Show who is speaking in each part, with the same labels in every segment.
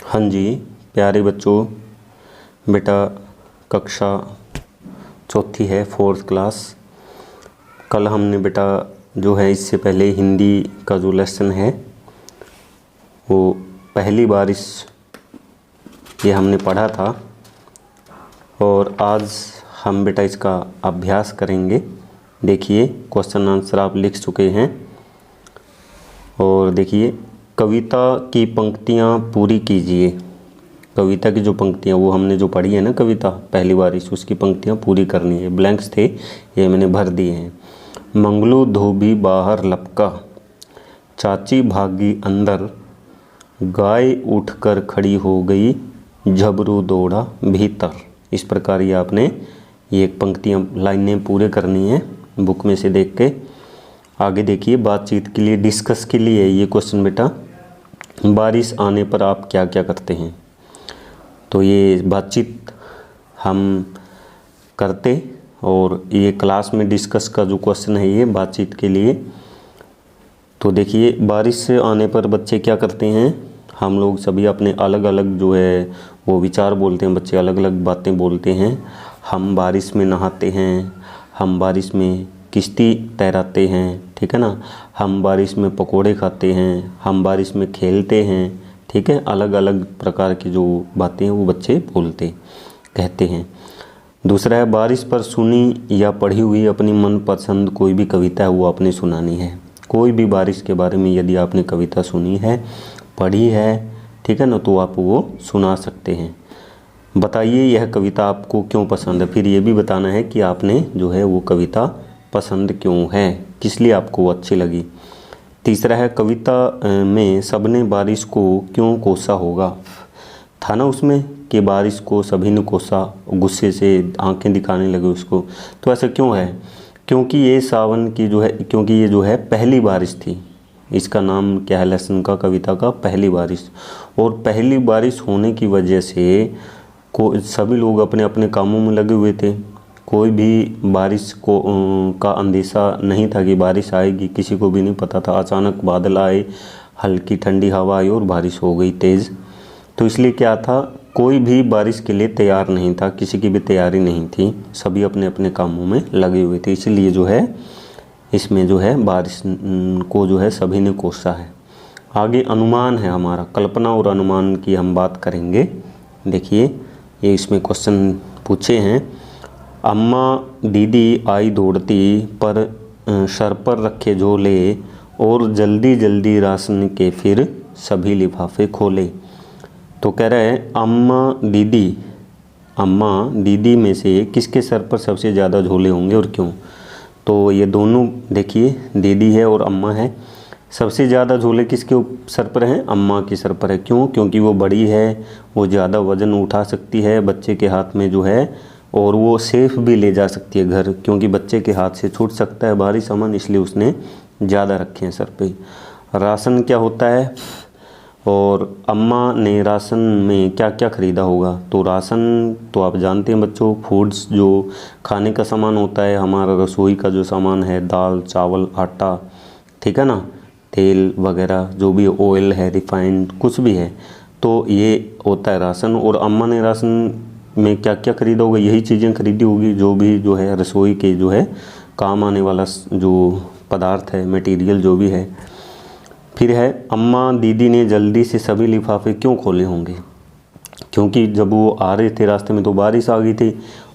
Speaker 1: हाँ जी प्यारे बच्चों, बेटा कक्षा चौथी है, 4th क्लास। कल हमने बेटा जो है इससे पहले हिंदी का जो लेसन है वो पहली बारिश ये हमने पढ़ा था और आज हम बेटा इसका अभ्यास करेंगे। देखिए क्वेश्चन आंसर आप लिख चुके हैं और देखिए कविता की पंक्तियाँ पूरी कीजिए। कविता की जो पंक्तियाँ वो हमने जो पढ़ी है ना, कविता पहली बारिश, उसकी पंक्तियाँ पूरी करनी है। ब्लैंक्स थे ये मैंने भर दिए हैं। मंगलू धोबी बाहर लपका, चाची भागी अंदर, गाय उठकर खड़ी हो गई, झबरू दौड़ा भीतर। इस प्रकार ये आपने ये पंक्तियाँ लाइनें पूरे करनी है बुक में से देख के। आगे देखिए बातचीत के लिए, डिस्कस के लिए ये क्वेश्चन बेटा, बारिश आने पर आप क्या क्या करते हैं। तो ये बातचीत हम करते और ये क्लास में डिस्कस का जो क्वेश्चन है ये बातचीत के लिए। तो देखिए बारिश से आने पर बच्चे क्या करते हैं, हम लोग सभी अपने अलग अलग जो है वो विचार बोलते हैं। बच्चे अलग अलग बातें बोलते हैं। हम बारिश में नहाते हैं, हम बारिश में किश्ती तैराते हैं, ठीक है ना, हम बारिश में पकोड़े खाते हैं, हम बारिश में खेलते हैं, ठीक है। अलग अलग प्रकार की जो बातें हैं वो बच्चे बोलते कहते हैं। दूसरा है बारिश पर सुनी या पढ़ी हुई अपनी मनपसंद कोई भी कविता है वो आपने सुनानी है। कोई भी बारिश के बारे में यदि आपने कविता सुनी है, पढ़ी है, ठीक है ना, तो आप वो सुना सकते हैं। बताइए यह कविता आपको क्यों पसंद है। फिर ये भी बताना है कि आपने जो है वो कविता पसंद क्यों है, किस लिए आपको वो अच्छी लगी। तीसरा है कविता में सबने बारिश को क्यों कोसा होगा। था ना उसमें कि बारिश को सभी ने कोसा, गुस्से से आंखें दिखाने लगे उसको। तो ऐसा क्यों है, क्योंकि ये सावन की जो है, क्योंकि ये जो है पहली बारिश थी। इसका नाम क्या है लेसन का, कविता का, पहली बारिश। और पहली बारिश होने की वजह से सभी लोग अपने अपने कामों में लगे हुए थे। कोई भी बारिश को का अंदेशा नहीं था कि बारिश आएगी, किसी को भी नहीं पता था। अचानक बादल आए, हल्की ठंडी हवा आई और बारिश हो गई तेज़। तो इसलिए क्या था, कोई भी बारिश के लिए तैयार नहीं था, किसी की भी तैयारी नहीं थी, सभी अपने अपने कामों में लगे हुए थे। इसलिए जो है इसमें जो है बारिश को जो है सभी ने कोसा है। आगे अनुमान है हमारा, कल्पना और अनुमान की हम बात करेंगे। देखिए ये इसमें क्वेश्चन पूछे हैं। अम्मा दीदी आई दौड़ती पर सर पर रखे झोले और जल्दी जल्दी राशन के फिर सभी लिफाफे खोले। तो कह रहा है अम्मा दीदी में से किसके सर पर सबसे ज़्यादा झोले होंगे और क्यों। तो ये दोनों देखिए दीदी है और अम्मा है। सबसे ज़्यादा झोले किसके सर पर हैं, अम्मा के सर पर है। क्यों, क्योंकि वो बड़ी है, वो ज़्यादा वज़न उठा सकती है बच्चे के हाथ में जो है, और वो सेफ भी ले जा सकती है घर, क्योंकि बच्चे के हाथ से छूट सकता है भारी सामान, इसलिए उसने ज़्यादा रखे हैं सर पे। राशन क्या होता है, और अम्मा ने राशन में क्या क्या ख़रीदा होगा। तो राशन तो आप जानते हैं बच्चों, फूड्स जो खाने का सामान होता है, हमारा रसोई का जो सामान है, दाल चावल आटा, ठीक है ना, तेल वगैरह जो भी ऑयल है, रिफाइंड कुछ भी है, तो ये होता है राशन। और अम्मा ने राशन में क्या क्या खरीदा होगा, यही चीज़ें खरीदी होगी जो भी जो है रसोई के जो है काम आने वाला जो पदार्थ है, मटेरियल जो भी है। फिर है अम्मा दीदी ने जल्दी से सभी लिफाफे क्यों खोले होंगे, क्योंकि जब वो आ रहे थे रास्ते में तो बारिश आ गई थी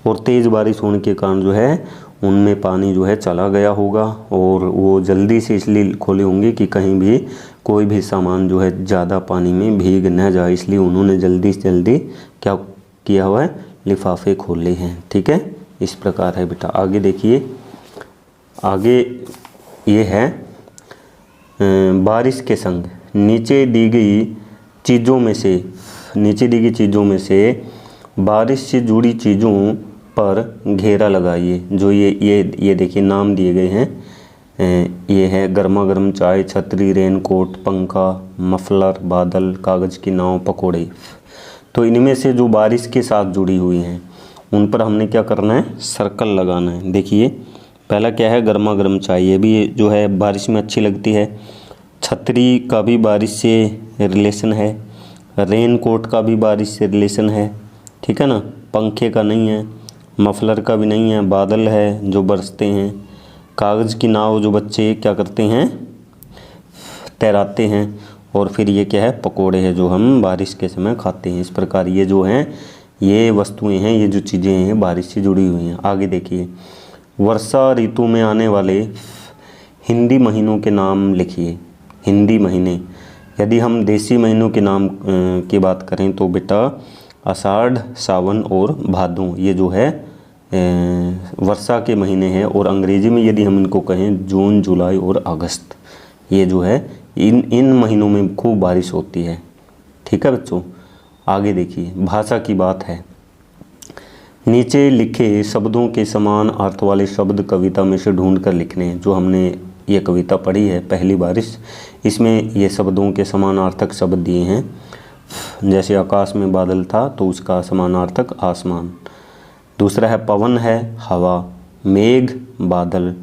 Speaker 1: और तेज़ बारिश होने के कारण जो है उनमें पानी जो है चला गया होगा, और वो जल्दी से इसलिए खोले होंगे कि कहीं भी कोई भी सामान जो है ज़्यादा पानी में भीग न जाए, इसलिए उन्होंने जल्दी से जल्दी क्या किया हुआ है, लिफाफे खोले हैं, ठीक है। इस प्रकार है बेटा। आगे देखिए, आगे ये है बारिश के संग नीचे दी गई चीज़ों में से बारिश से जुड़ी चीज़ों पर घेरा लगाइए। जो ये देखिए नाम दिए गए हैं, ये है गर्मा गर्म चाय, छतरी, रेनकोट, पंखा, मफलर, बादल, कागज़ की नाव, पकोड़े। तो इनमें से जो बारिश के साथ जुड़ी हुई हैं उन पर हमने क्या करना है, सर्कल लगाना है। देखिए पहला क्या है, गर्मा गर्म चाय, ये भी जो है बारिश में अच्छी लगती है। छतरी का भी बारिश से रिलेशन है। रेन कोट का भी बारिश से रिलेशन है, ठीक है ना। पंखे का नहीं है, मफलर का भी नहीं है, बादल है जो बरसते हैं, कागज़ की नाव जो बच्चे क्या करते हैं, तैराते हैं, और फिर ये क्या है, पकोड़े हैं जो हम बारिश के समय खाते हैं। इस प्रकार ये जो हैं ये वस्तुएं हैं, ये जो चीज़ें हैं बारिश से जुड़ी हुई हैं। आगे देखिए, वर्षा ऋतु में आने वाले हिंदी महीनों के नाम लिखिए। हिंदी महीने, यदि हम देसी महीनों के नाम की बात करें तो बेटा आषाढ़, सावन और भादों, ये जो है वर्षा के महीने हैं। और अंग्रेजी में यदि हम इनको कहें जून, जुलाई और अगस्त, ये जो है इन महीनों में खूब बारिश होती है, ठीक है बच्चों। आगे देखिए, भाषा की बात है। नीचे लिखे शब्दों के समान अर्थ वाले शब्द कविता में से ढूंढ कर लिखने हैं। जो हमने ये कविता पढ़ी है पहली बारिश, इसमें ये शब्दों के समानार्थक शब्द दिए हैं। जैसे आकाश में बादल था तो उसका समानार्थक आसमान। दूसरा है पवन है हवा, मेघ बादल,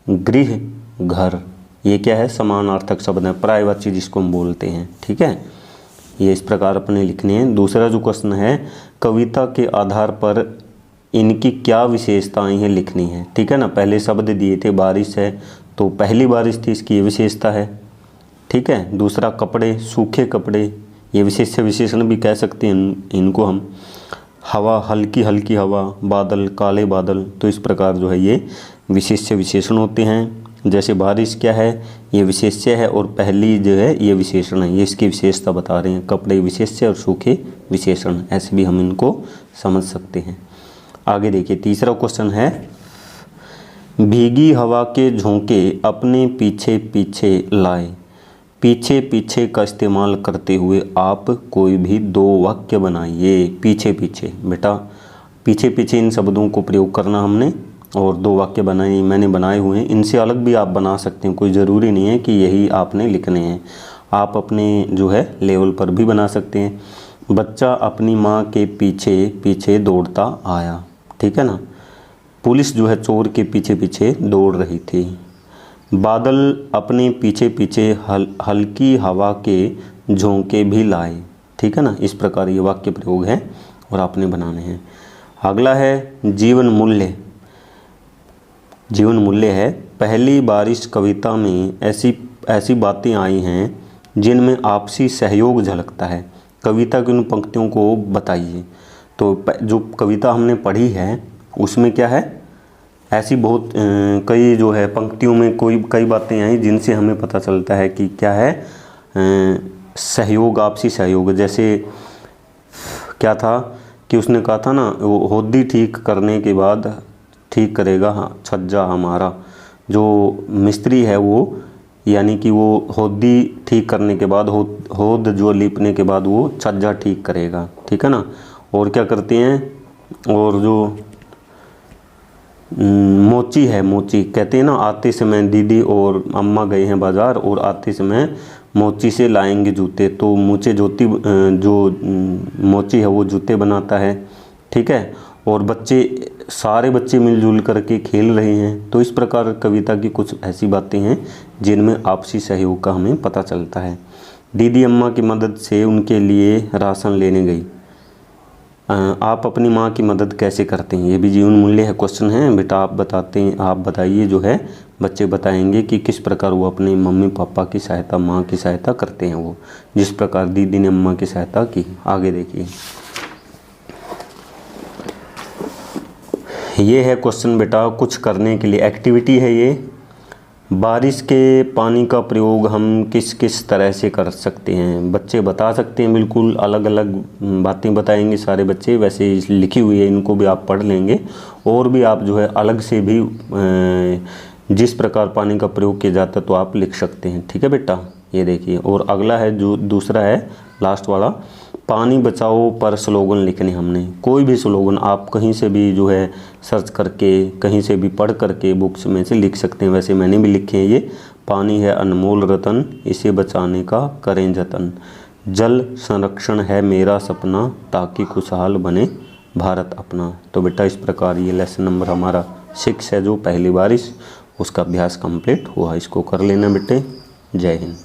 Speaker 1: गृह घर, ये क्या है, समानार्थक शब्द है, पर्यायवाची जिसको हम बोलते हैं, ठीक है। ये इस प्रकार अपने लिखने हैं। दूसरा जो क्वेश्चन है, कविता के आधार पर इनकी क्या विशेषताएं हैं लिखनी है, ठीक है ना। पहले शब्द दिए थे, बारिश है तो पहली बारिश थी, इसकी ये विशेषता है, ठीक है। दूसरा कपड़े, सूखे कपड़े, ये विशेष्य विशेषण भी कह सकते हैं इनको हम। हवा, हल्की हल्की हवा, बादल, काले बादल, तो इस प्रकार जो है ये विशेष्य विशेषण होते हैं। जैसे बारिश क्या है, ये विशेष्य है, और पहली जो है ये विशेषण है, ये इसकी विशेषता बता रहे हैं। कपड़े विशेष्य और सूखे विशेषण, ऐसे भी हम इनको समझ सकते हैं। आगे देखिए, तीसरा क्वेश्चन है, भीगी हवा के झोंके अपने पीछे पीछे लाए। पीछे पीछे का इस्तेमाल करते हुए आप कोई भी दो वाक्य बनाइए। पीछे पीछे, बेटा पीछे पीछे इन शब्दों को प्रयोग करना हमने, और दो वाक्य बनाए, मैंने बनाए हुए हैं। इनसे अलग भी आप बना सकते हैं, कोई ज़रूरी नहीं है कि यही आपने लिखने हैं। आप अपने जो है लेवल पर भी बना सकते हैं। बच्चा अपनी माँ के पीछे पीछे दौड़ता आया, ठीक है ना। पुलिस जो है चोर के पीछे पीछे दौड़ रही थी। बादल अपने पीछे पीछे हल्की हवा के झोंके भी लाए, ठीक है ना। इस प्रकार ये वाक्य प्रयोग है और आपने बनाने हैं। अगला है जीवन मूल्य। जीवन मूल्य है, पहली बारिश कविता में ऐसी बातें आई हैं जिनमें आपसी सहयोग झलकता है। कविता की उन पंक्तियों को बताइए। तो जो कविता हमने पढ़ी है उसमें क्या है, ऐसी बहुत कई जो है पंक्तियों में कई बातें आई जिनसे हमें पता चलता है कि क्या है, सहयोग, आपसी सहयोग। जैसे क्या था कि उसने कहा था ना, वो होदी ठीक करने के बाद ठीक करेगा छज्जा हमारा। जो मिस्त्री है वो, यानी कि वो होदी ठीक करने के बाद, होद जो लिपने के बाद वो छज्जा ठीक करेगा, ठीक है ना। और क्या करते हैं, और जो मोची है, मोची कहते हैं ना, आते समय दीदी और अम्मा गए हैं बाज़ार और आते समय मोची से लाएंगे जूते। तो मुझे जो मोची है वो जूते बनाता है, ठीक है। और सारे बच्चे मिलजुल करके खेल रहे हैं। तो इस प्रकार कविता की कुछ ऐसी बातें हैं जिनमें आपसी सहयोग का हमें पता चलता है। दीदी अम्मा की मदद से उनके लिए राशन लेने गई। आप अपनी माँ की मदद कैसे करते हैं, ये भी जीवन मूल्य है, क्वेश्चन है बेटा। आप बताइए जो है, बच्चे बताएंगे कि किस प्रकार वो अपने मम्मी पापा की सहायता, माँ की सहायता करते हैं, वो जिस प्रकार दीदी ने अम्मा की सहायता की। आगे देखिए, ये है क्वेश्चन बेटा, कुछ करने के लिए एक्टिविटी है ये। बारिश के पानी का प्रयोग हम किस किस तरह से कर सकते हैं, बच्चे बता सकते हैं। बिल्कुल अलग अलग बातें बताएंगे सारे बच्चे, वैसे लिखी हुई है, इनको भी आप पढ़ लेंगे। और भी आप जो है अलग से भी जिस प्रकार पानी का प्रयोग किया जाता है तो आप लिख सकते हैं, ठीक है बेटा। ये देखिए, और अगला है जो दूसरा है लास्ट वाला, पानी बचाओ पर स्लोगन लिखने। हमने कोई भी स्लोगन आप कहीं से भी जो है सर्च करके, कहीं से भी पढ़ करके बुक्स में से लिख सकते हैं। वैसे मैंने भी लिखे हैं, ये पानी है अनमोल रतन, इसे बचाने का करें जतन। जल संरक्षण है मेरा सपना, ताकि खुशहाल बने भारत अपना। तो बेटा इस प्रकार ये लेसन नंबर हमारा 6 है, जो पहली बारिश, उसका अभ्यास कंप्लीट हुआ। इसको कर लेना बेटे। जय हिंद।